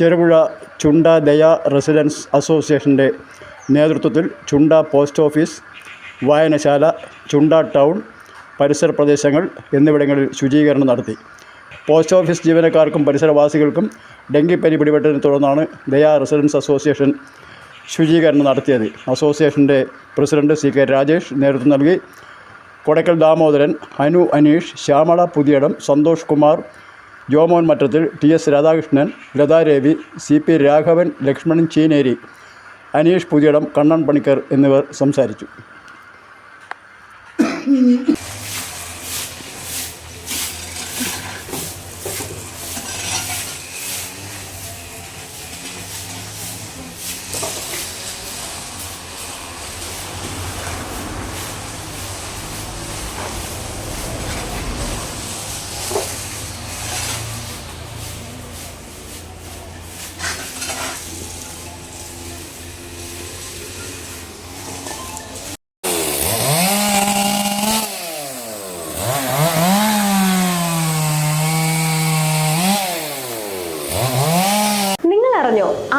ചെറുപുഴ ചുണ്ട ദയ റെസിഡൻസ് അസോസിയേഷൻ്റെ നേതൃത്വത്തിൽ ചുണ്ട പോസ്റ്റ് ഓഫീസ്, വായനശാല, ചുണ്ട ടൗൺ, പരിസര പ്രദേശങ്ങൾ എന്നിവിടങ്ങളിൽ ശുചീകരണം നടത്തി. പോസ്റ്റ് ഓഫീസ് ജീവനക്കാർക്കും പരിസരവാസികൾക്കും ഡെങ്കിപ്പനി പിടിപെട്ടതിനെ തുടർന്നാണ് ദയ റെസിഡൻസ് അസോസിയേഷൻ ശുചീകരണം നടത്തിയത്. അസോസിയേഷൻ്റെ പ്രസിഡന്റ് CK രാജേഷ് നേതൃത്വം നൽകി. കൊടക്കൽ ദാമോദരൻ, അനു അനീഷ്, ശ്യാമള പുതിയടം, സന്തോഷ് കുമാർ, ജോമോൻ മറ്റത്തിൽ, TS രാധാകൃഷ്ണൻ, ലതാരവി, CP രാഘവൻ, ലക്ഷ്മണൻ ചീനേരി, അനീഷ് പുതിയടം, കണ്ണൻ പണിക്കർ എന്നിവർ സംസാരിച്ചു.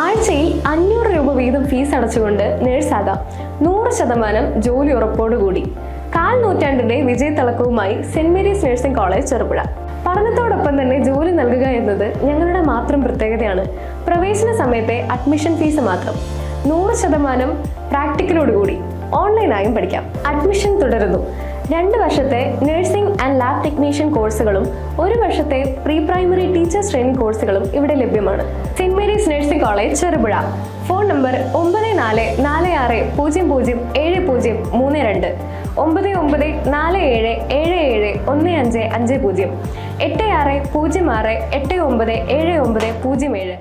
ആഴ്ചയിൽ 500 രൂപ വീതം ഫീസ് അടച്ചുകൊണ്ട് നേഴ്സാകാം. 100% ജോലി ഉറപ്പോടുകൂടി. 1/4 നൂറ്റാണ്ടിന്റെ വിജയത്തിളക്കവുമായി Saint Mary's nursing college Cherupuzha. പഠനത്തോടൊപ്പം തന്നെ ജോലി നൽകുക എന്നത് ഞങ്ങളുടെ മാത്രം പ്രത്യേകതയാണ്. പ്രവേശന സമയത്തെ അഡ്മിഷൻ ഫീസ് മാത്രം. 100% പ്രാക്ടിക്കലോടുകൂടി ഓൺലൈനായും പഠിക്കാം. അഡ്മിഷൻ തുടരുന്നു. 2 വർഷത്തെ നഴ്സിംഗ് ആൻഡ് ലാബ് ടെക്നീഷ്യൻ കോഴ്സുകളും 1 വർഷത്തെ പ്രീ പ്രൈമറി ടീച്ചേഴ്സ് ട്രെയിനിങ് കോഴ്സുകളും ഇവിടെ ലഭ്യമാണ്. Saint Mary's nursing college Cherupuzha. Phone number 9446007032, 9947771550, 8606897907.